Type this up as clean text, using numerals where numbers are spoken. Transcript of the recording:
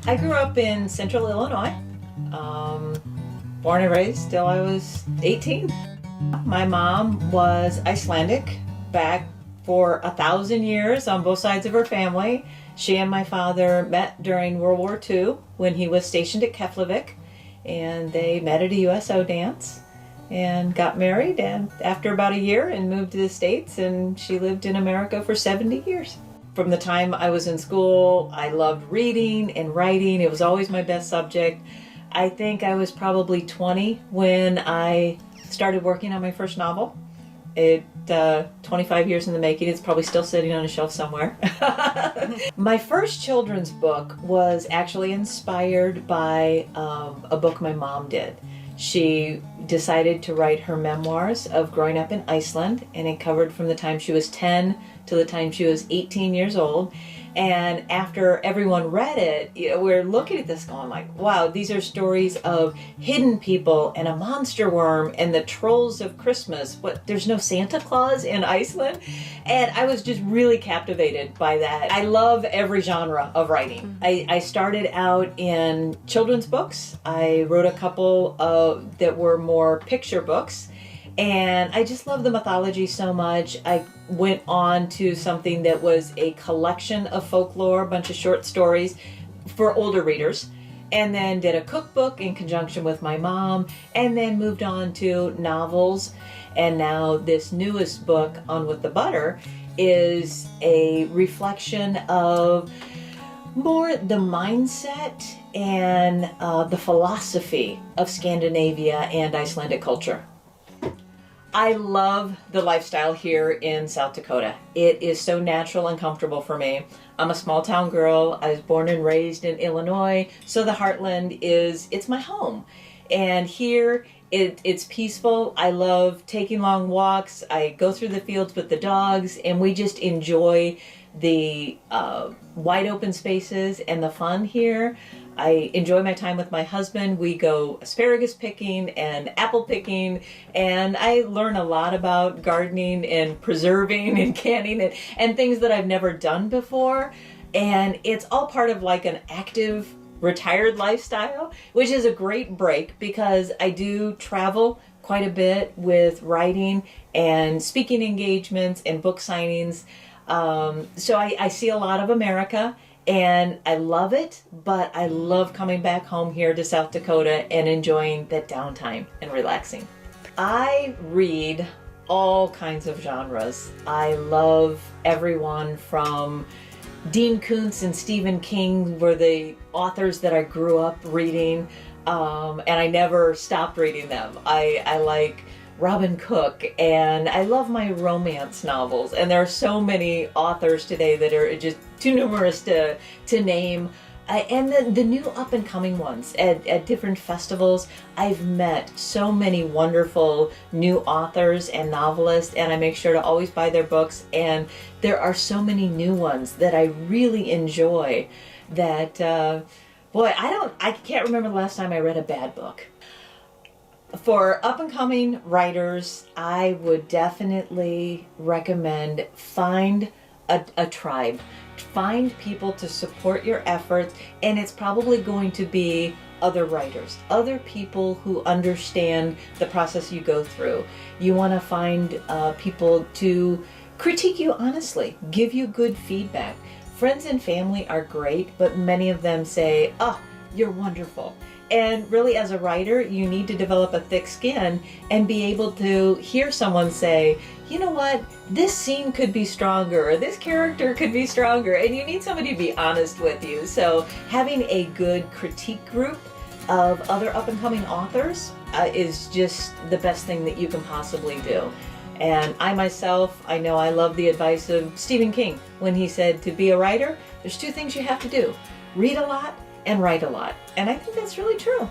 I grew up in central Illinois, born and raised till I was 18. My mom was Icelandic back for 1,000 years on both sides of her family. She and my father met during World War II when he was stationed at Keflavik, and they met at a USO dance and got married, and after about a year, and moved to the States, and she lived in America for 70 years. From the time I was in school, I loved reading and writing. It was always my best subject. I think I was probably 20 when I started working on my first novel. 25 years in the making. It's probably still sitting on a shelf somewhere. My first children's book was actually inspired by a book my mom did. She decided to write her memoirs of growing up in Iceland, and it covered from the time she was 10 to the time she was 18 years old. And after everyone read it, we're looking at this going like, wow, these are stories of hidden people and a monster worm and the trolls of Christmas. What, there's no Santa Claus in Iceland? And I was just really captivated by that. I love every genre of writing. I started out in children's books. I wrote a couple that were more picture books. And I just love the mythology so much. I went on to something that was a collection of folklore, a bunch of short stories for older readers, and then did a cookbook in conjunction with my mom, and then moved on to novels. And now this newest book, On With the Butter, is a reflection of more the mindset and the philosophy of Scandinavia and Icelandic culture. I love the lifestyle here in South Dakota. It is so natural and comfortable for me. I'm a small town girl. I was born and raised in Illinois, so the heartland it's my home. And here it's peaceful. I love taking long walks. I go through the fields with the dogs, and we just enjoy the wide open spaces and the fun here. I enjoy my time with my husband. We go asparagus picking and apple picking, and I learn a lot about gardening and preserving and canning and things that I've never done before. And it's all part of like an active retired lifestyle, which is a great break because I do travel quite a bit with writing and speaking engagements and book signings. So I see a lot of America, and I love it, but I love coming back home here to South Dakota and enjoying that downtime and relaxing. I read all kinds of genres. I love everyone from Dean Koontz and Stephen King were the authors that I grew up reading, and I never stopped reading them. I like Robin Cook, and I love my romance novels, and there are so many authors today that are just too numerous to name. And the new up-and-coming ones at different festivals. I've met so many wonderful new authors and novelists, and I make sure to always buy their books, and there are so many new ones that I really enjoy that, I can't remember the last time I read a bad book. For up-and-coming writers, I would definitely recommend find a tribe. Find people to support your efforts, and it's probably going to be other writers, other people who understand the process you go through. You want to find people to critique you honestly, give you good feedback. Friends and family are great, but many of them say, "Oh, you're wonderful." And really, as a writer, you need to develop a thick skin and be able to hear someone say, you know what, this scene could be stronger, or this character could be stronger, and you need somebody to be honest with you. So having a good critique group of other up-and-coming authors is just the best thing that you can possibly do. And I myself, I know I love the advice of Stephen King when he said to be a writer, there's two things you have to do: read a lot and write a lot. And I think that's really true.